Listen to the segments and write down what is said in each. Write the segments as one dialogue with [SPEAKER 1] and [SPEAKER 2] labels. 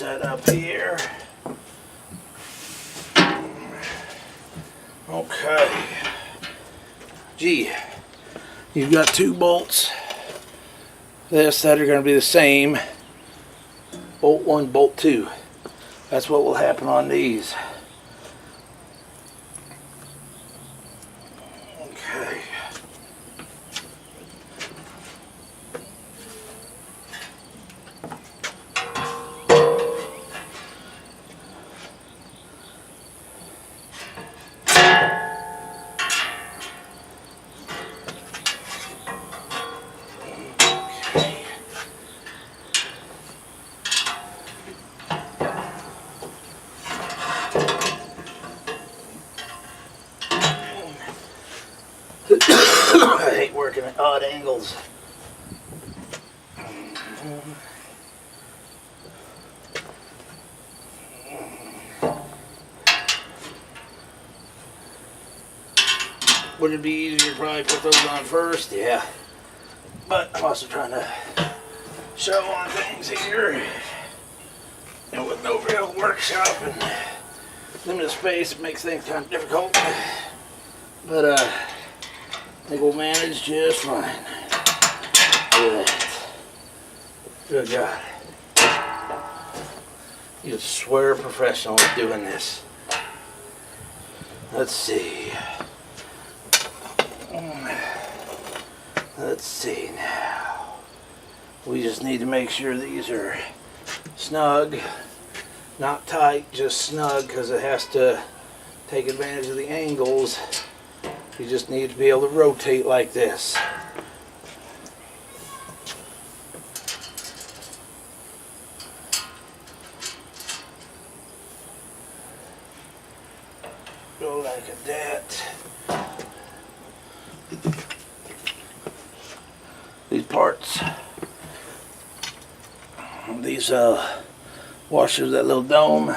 [SPEAKER 1] set up here. Okay. Gee, you've got 2 bolts. That are going to be the same. Bolt 1, bolt 2. That's what will happen on these. Okay. I hate working at odd angles. Would it be easier to probably put those on first? Yeah. But I'm also trying to show on things here. And with no real workshop and limited space, it makes things kind of difficult. But I think we'll manage just fine. Look at that. Good God. You swear professional at doing this. Let's see. Let's see now. We just need to make sure these are snug. Not tight, just snug, because it has to take advantage of the angles. You just need to be able to rotate like this. Go like that. These parts, these washers, that little dome.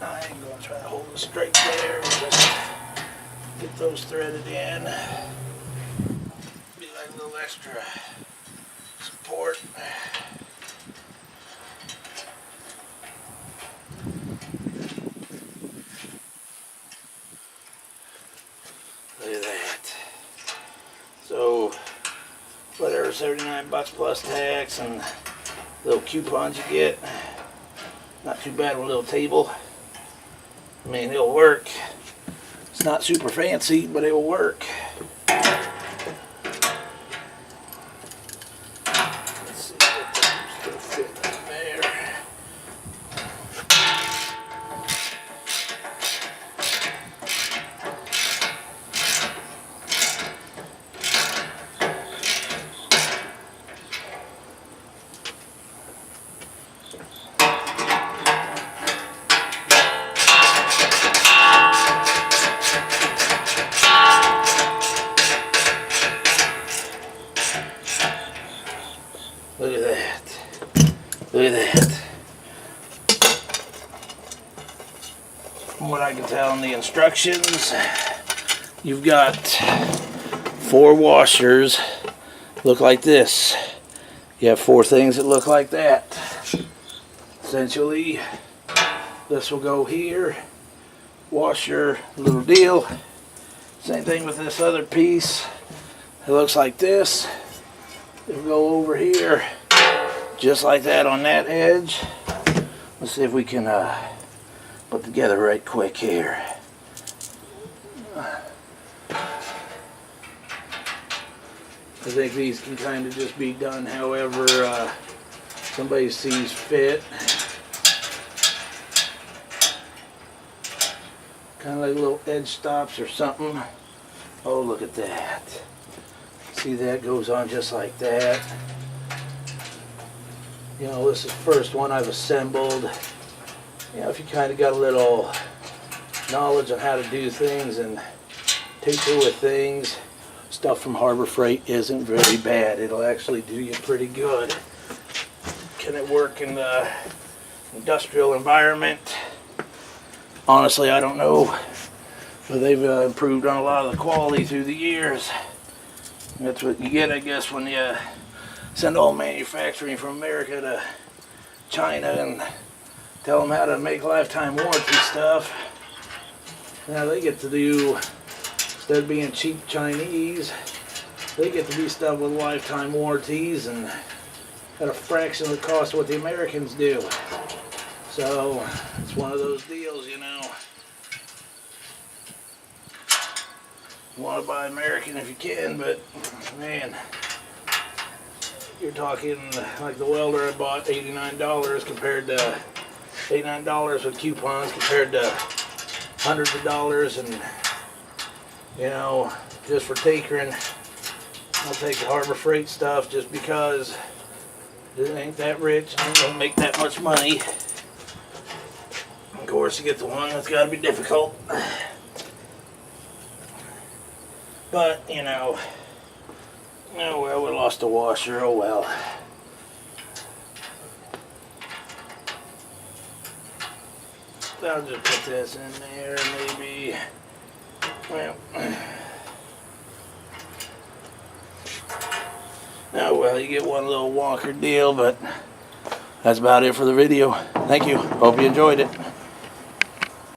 [SPEAKER 1] I ain't gonna try to hold it straight there. We'll just get those threaded in. Be like a little extra support. Look at that. So, whatever, 79 bucks plus tax and little coupons you get. Not too bad with a little table. I mean, it'll work. It's not super fancy, but it will work. Let's see what that still fit in there. Look at that. Look at that. From what I can tell in the instructions, you've got 4 washers look like this. You have 4 things that look like that. Essentially, this will go here. Wash your little deal. Same thing with this other piece. It looks like this. It'll go over here, just like that on that edge. Let's see if we can put together right quick here. I think these can kind of just be done however somebody sees fit. Kind of like little edge stops or something. Oh, look at that. See, that goes on just like that. You know, this is the first one I've assembled. You know, if you kind of got a little knowledge on how to do things and tinker with things, stuff from Harbor Freight isn't very bad. It'll actually do you pretty good. Okay. can it work in the industrial environment? Honestly, I don't know. But they've improved on a lot of the quality through the years. That's what you get, I guess, when you send all manufacturing from America to China and tell them how to make lifetime warranty stuff. Now they get to do, instead of being cheap Chinese, they get to do stuff with lifetime warranties and at a fraction of the cost of what the Americans do. So it's one of those deals, you know. You want to buy American if you can, but man, you're talking like the welder I bought, $89 compared to $89 with coupons compared to hundreds of dollars. And you know, just for takering, I'll take the Harbor Freight stuff just because it ain't that rich and it don't make that much money. Of course, you get the one that's got to be difficult. But, you know, oh well, we lost a washer, oh well. I'll just put this in there, maybe. Well, oh well, you get one little wonker deal, but that's about it for the video. Thank you. Hope you enjoyed it.